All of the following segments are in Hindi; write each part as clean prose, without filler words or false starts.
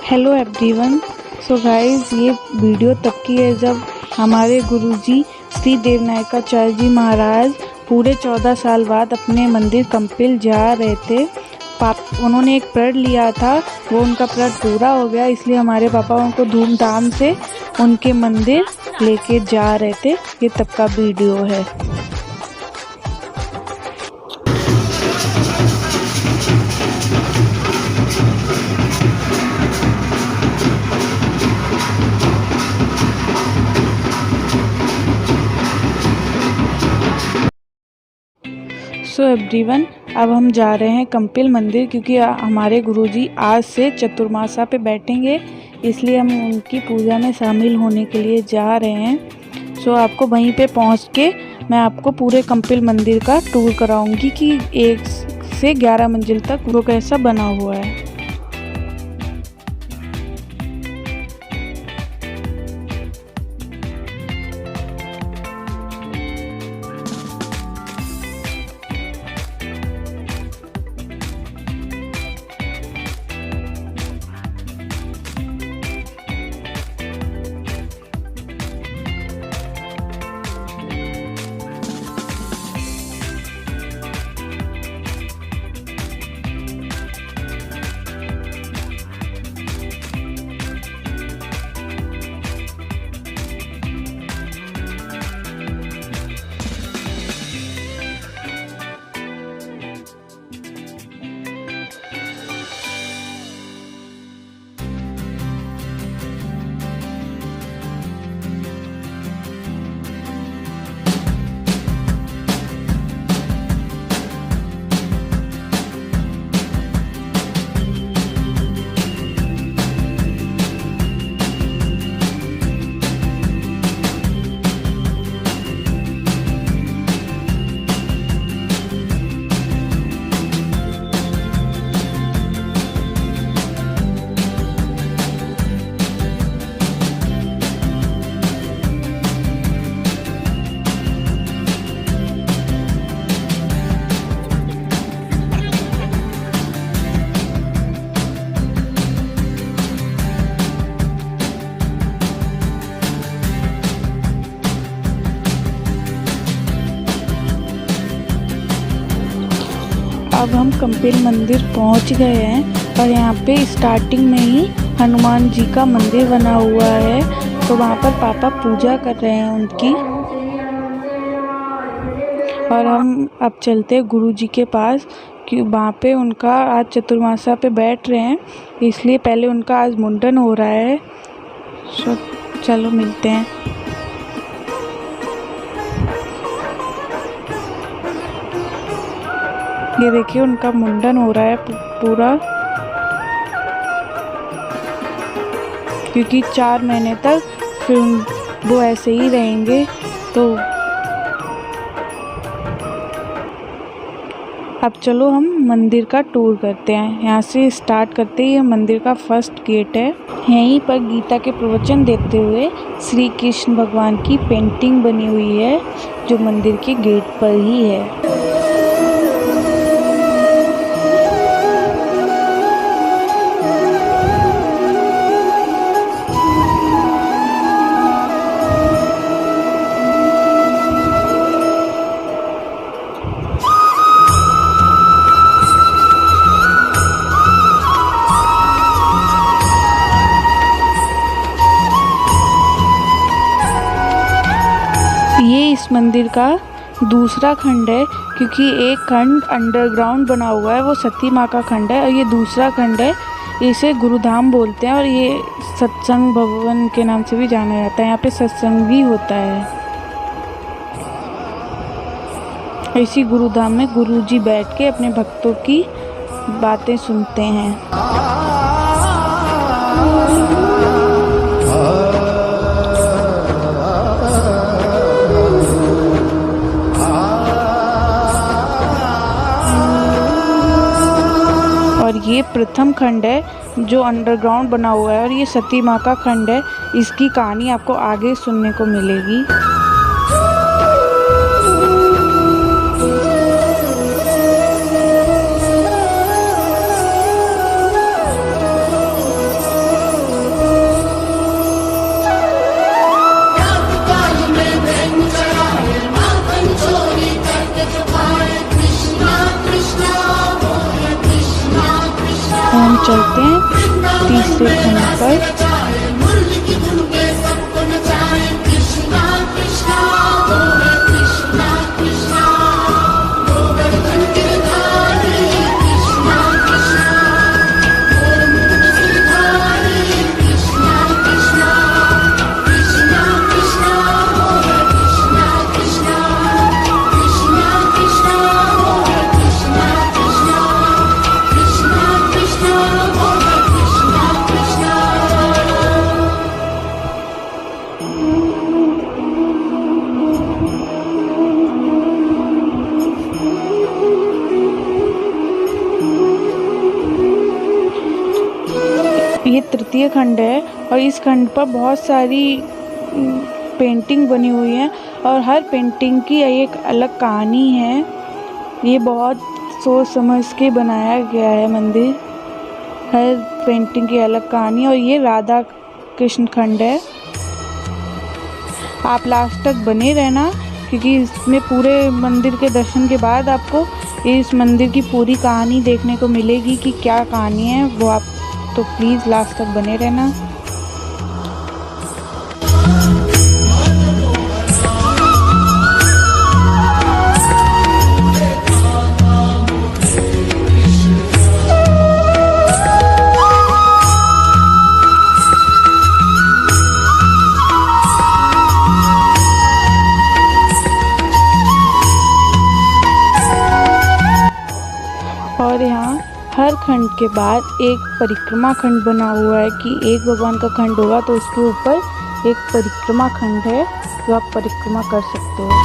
Hello everyone. सो गाइस, ये वीडियो तब की है जब हमारे गुरुजी श्री देवनायकाचार्य जी महाराज पूरे 14 साल बाद अपने मंदिर कंपिल जा रहे थे। उन्होंने एक प्रण लिया था, वो उनका प्रण पूरा हो गया, इसलिए हमारे पापा उनको धूमधाम से उनके मंदिर लेके जा रहे थे। ये तब का वीडियो है। सो एवरीवन, अब हम जा रहे हैं कंपिल मंदिर, क्योंकि हमारे गुरुजी आज से चतुर्मासा पे बैठेंगे, इसलिए हम उनकी पूजा में शामिल होने के लिए जा रहे हैं। सो आपको वहीं पे पहुंच के मैं आपको पूरे कंपिल मंदिर का टूर कराऊंगी कि 1 से 11 मंजिल तक वो कैसा बना हुआ है। अब हम कंपिल मंदिर पहुंच गए हैं और यहाँ पे स्टार्टिंग में ही हनुमान जी का मंदिर बना हुआ है, तो वहाँ पर पापा पूजा कर रहे हैं उनकी। और हम अब चलते हैं गुरु जी के पास, कि वहाँ पे उनका आज चतुर्मासा पे बैठ रहे हैं, इसलिए पहले उनका आज मुंडन हो रहा है। सो चलो मिलते हैं। ये देखिए, उनका मुंडन हो रहा है पूरा, क्योंकि 4 महीने तक फिर वो ऐसे ही रहेंगे। तो अब चलो हम मंदिर का टूर करते हैं। यहाँ से स्टार्ट करते ही मंदिर का फर्स्ट गेट है। यहीं पर गीता के प्रवचन देते हुए श्री कृष्ण भगवान की पेंटिंग बनी हुई है, जो मंदिर के गेट पर ही है। ये इस मंदिर का दूसरा खंड है, क्योंकि एक खंड अंडरग्राउंड बना हुआ है, वो सती माँ का खंड है, और ये दूसरा खंड है, इसे गुरुधाम बोलते हैं, और ये सत्संग भवन के नाम से भी जाना जाता है। यहाँ पे सत्संग भी होता है। इसी गुरुधाम में गुरुजी बैठ के अपने भक्तों की बातें सुनते हैं। और ये प्रथम खंड है जो अंडरग्राउंड बना हुआ है, और ये सती माँ का खंड है। इसकी कहानी आपको आगे सुनने को मिलेगी। हम चलते हैं तीसरे खंड पर। ये तृतीय खंड है और इस खंड पर बहुत सारी पेंटिंग बनी हुई है और हर पेंटिंग की एक अलग कहानी है। ये बहुत सोच समझ के बनाया गया है मंदिर, हर पेंटिंग की अलग कहानी। और ये राधा कृष्ण खंड है। आप लास्ट तक बने रहना क्योंकि इसमें पूरे मंदिर के दर्शन के बाद आपको इस मंदिर की पूरी कहानी देखने को मिलेगी कि क्या कहानी है वो आप, तो प्लीज़ लास्ट तक बने रहना। और यहाँ हर खंड के बाद एक परिक्रमा खंड बना हुआ है कि एक भगवान का खंड होगा तो उसके ऊपर एक परिक्रमा खंड है जो आप परिक्रमा कर सकते हो।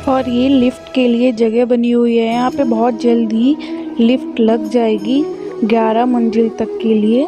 और ये लिफ्ट के लिए जगह बनी हुई है। यहाँ पे बहुत जल्दी लिफ्ट लग जाएगी 11 मंजिल तक के लिए।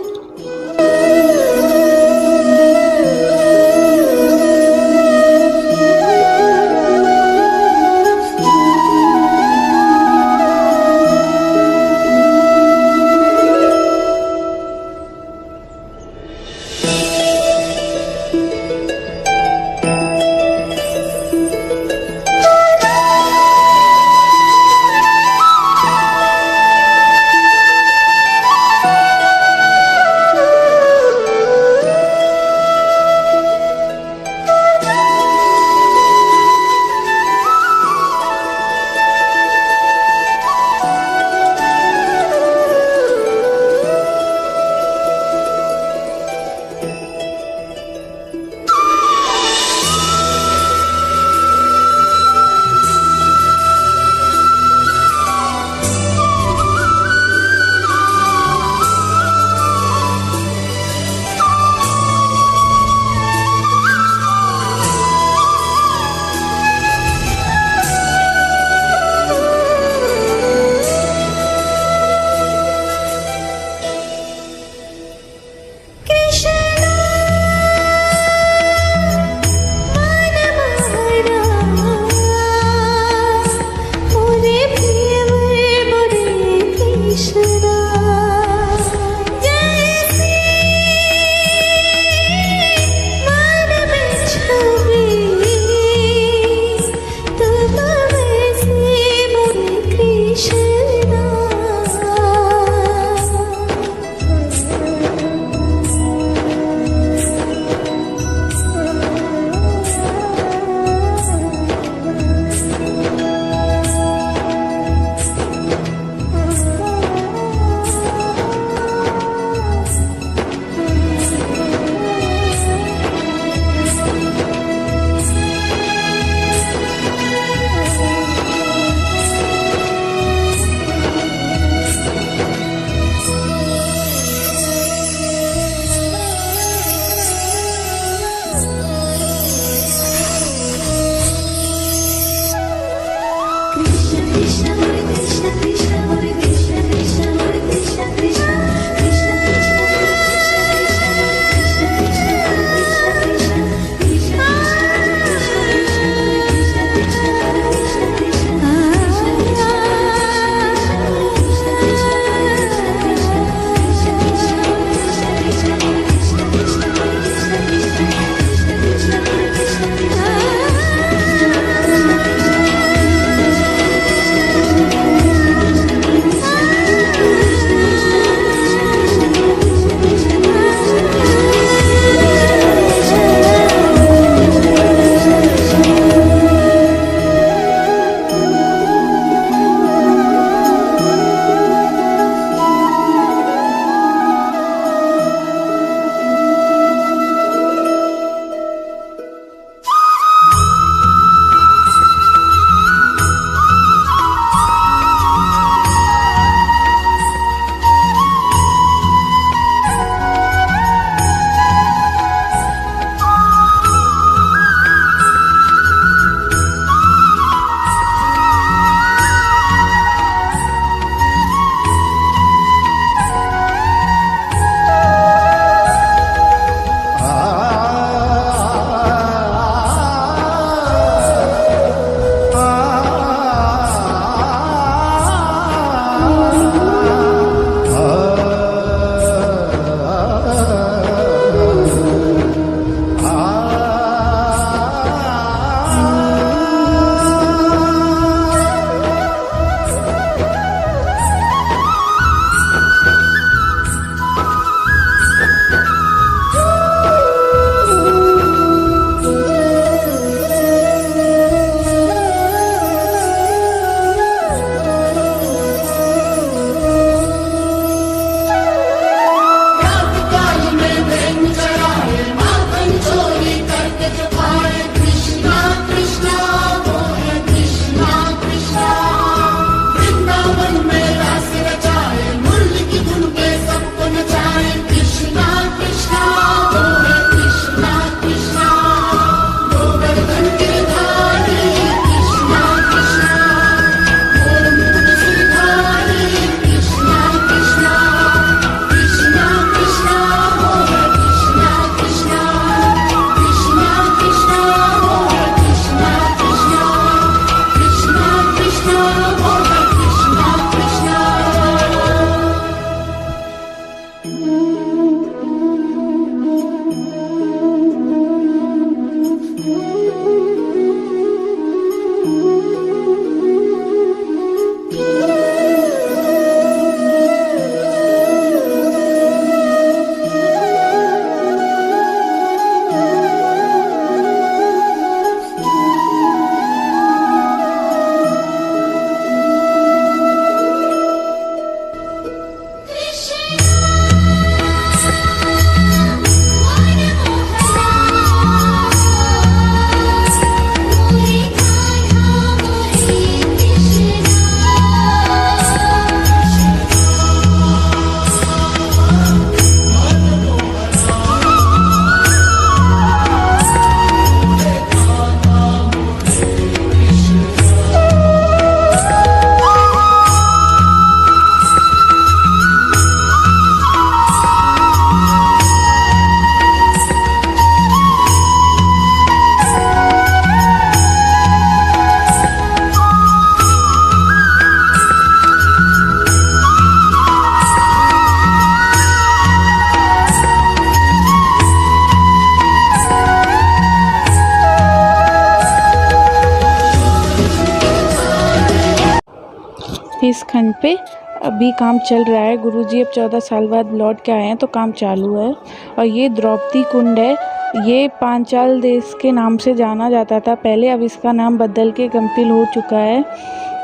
इस खंड पे अभी काम चल रहा है। गुरुजी अब 14 साल बाद लौट के आए हैं तो काम चालू है। और ये द्रौपदी कुंड है। ये पांचाल देश के नाम से जाना जाता था पहले, अब इसका नाम बदल के कंपिल हो चुका है।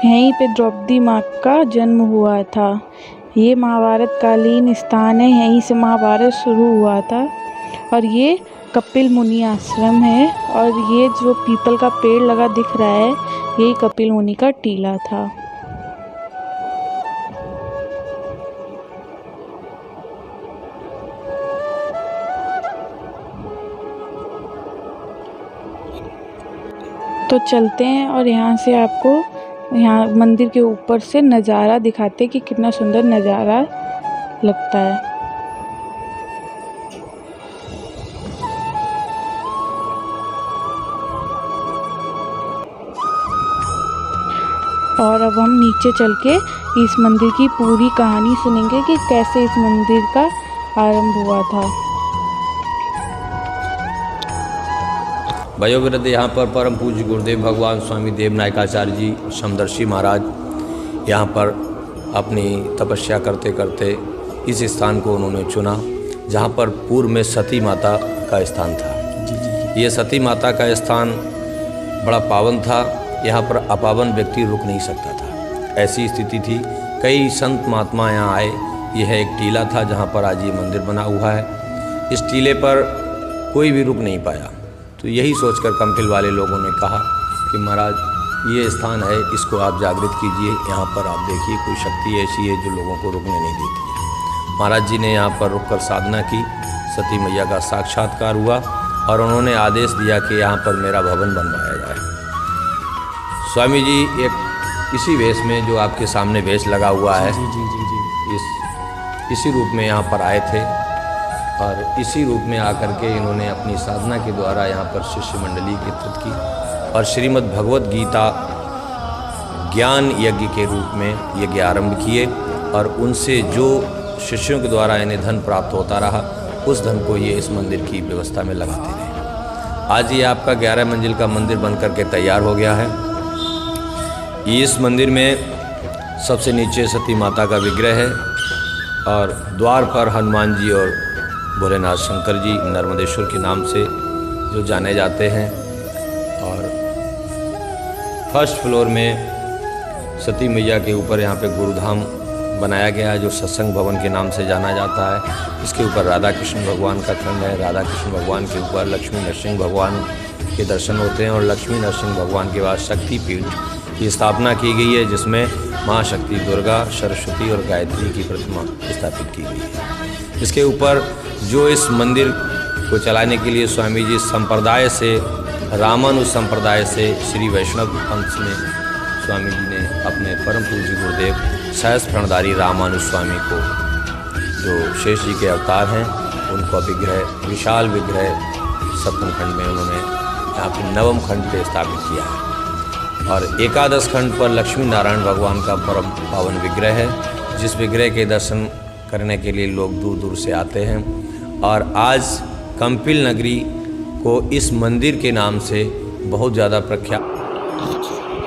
यहीं पे द्रौपदी माँ का जन्म हुआ था। ये महाभारत कालीन स्थान है, यहीं से महाभारत शुरू हुआ था। और ये कपिल मुनि आश्रम है। और ये जो पीपल का पेड़ लगा दिख रहा है, यही कपिल मुनि का टीला था। तो चलते हैं और यहाँ से आपको यहाँ मंदिर के ऊपर से नज़ारा दिखाते कि कितना सुंदर नज़ारा लगता है। और अब हम नीचे चल के इस मंदिर की पूरी कहानी सुनेंगे कि कैसे इस मंदिर का आरंभ हुआ था। वयोवृद्ध यहाँ पर परम पूज्य गुरुदेव भगवान स्वामी देवनायकाचार्य जी समदर्शी महाराज यहाँ पर अपनी तपस्या करते करते इस स्थान को उन्होंने चुना, जहाँ पर पूर्व में सती माता का स्थान था। ये सती माता का स्थान बड़ा पावन था, यहाँ पर अपावन व्यक्ति रुक नहीं सकता था, ऐसी स्थिति थी। कई संत महात्मा यहाँ आए। यह एक टीला था जहाँ पर आज ये मंदिर बना हुआ है। इस टीले पर कोई भी रुक नहीं पाया। तो यही सोचकर कंपिल वाले लोगों ने कहा कि महाराज ये स्थान है, इसको आप जागृत कीजिए। यहाँ पर आप देखिए कोई शक्ति ऐसी है जो लोगों को रुकने नहीं देती है। महाराज जी ने यहाँ पर रुककर साधना की, सती मैया का साक्षात्कार हुआ और उन्होंने आदेश दिया कि यहाँ पर मेरा भवन बनवाया जाए। स्वामी जी एक इसी वेश में जो आपके सामने वेश लगा हुआ है, इसी रूप में यहाँ पर आए थे और इसी रूप में आकर के इन्होंने अपनी साधना के द्वारा यहाँ पर शिष्य मंडली एकत्रित की और श्रीमद् भगवत गीता ज्ञान यज्ञ के रूप में यज्ञ आरंभ किए। और उनसे जो शिष्यों के द्वारा इन्हें धन प्राप्त होता रहा, उस धन को ये इस मंदिर की व्यवस्था में लगाते रहे। आज ये आपका 11 मंजिल का मंदिर बन करके तैयार हो गया है। इस मंदिर में सबसे नीचे सती माता का विग्रह है और द्वार पर हनुमान जी और भोलेनाथ शंकर जी नर्मदेश्वर के नाम से जो जाने जाते हैं। और फर्स्ट फ्लोर में सती मैया के ऊपर यहाँ पे गुरुधाम बनाया गया है जो सत्संग भवन के नाम से जाना जाता है। इसके ऊपर राधा कृष्ण भगवान का खंड है। राधा कृष्ण भगवान के ऊपर लक्ष्मी नरसिंह भगवान के दर्शन होते हैं और लक्ष्मी नरसिंह भगवान के बाद शक्तिपीठ की स्थापना की गई है, जिसमें महाशक्ति दुर्गा, सरस्वती और गायत्री की प्रतिमा स्थापित की गई है। इसके ऊपर जो इस मंदिर को चलाने के लिए स्वामी जी संप्रदाय से, रामानुज संप्रदाय से श्री वैष्णव पंथ में स्वामी जी ने अपने परम पूज्य गुरुदेव सहस्त्र प्रणधारी रामानुज स्वामी को, जो शेष जी के अवतार हैं, उनको विग्रह, विशाल विग्रह सप्तम खंड में उन्होंने यहाँ पर नवम खंड पे स्थापित किया है। और एकादश खंड पर लक्ष्मी नारायण भगवान का परम पावन विग्रह है, जिस विग्रह के दर्शन करने के लिए लोग दूर दूर से आते हैं। और आज कंपिल नगरी को इस मंदिर के नाम से बहुत ज़्यादा प्रख्यात।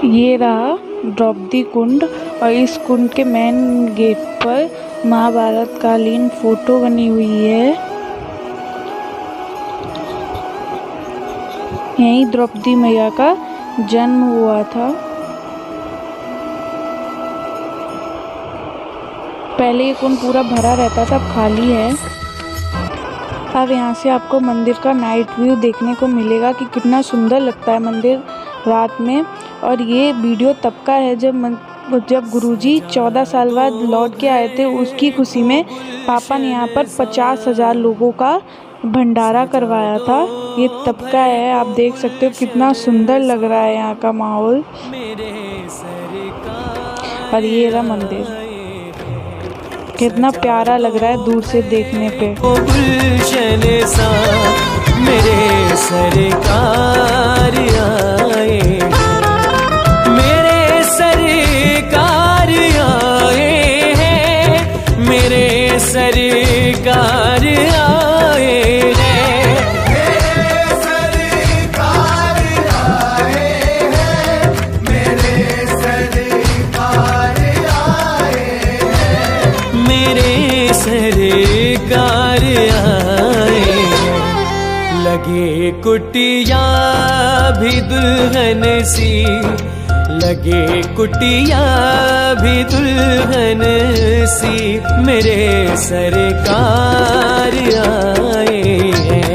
ये रहा द्रौपदी कुंड और इस कुंड के मेन गेट पर महाभारत कालीन फोटो बनी हुई है। यहीं द्रौपदी मैया का जन्म हुआ था। पहले ये कुंड पूरा भरा रहता था, अब खाली है। अब यहाँ से आपको मंदिर का नाइट व्यू देखने को मिलेगा कि कितना सुंदर लगता है मंदिर रात में। और ये वीडियो तब का है जब गुरुजी 14 साल बाद लौट के आए थे। उसकी खुशी में पापा ने यहाँ पर 50,000 लोगों का भंडारा करवाया था। ये तब का है, आप देख सकते हो कितना सुंदर लग रहा है यहाँ का माहौल। और ये रहा मंदिर, कितना प्यारा लग रहा है दूर से देखने पे। मेरे सरकार आए, मेरे सरकार आए हैं, मेरे सरकार आए हैं, मेरे सरकार आए हैं, मेरे सरकार आए हैं। कुटिया भी दुल्हन सी, लगे कुटिया भी दुल्हन सी, मेरे सरकार आए हैं।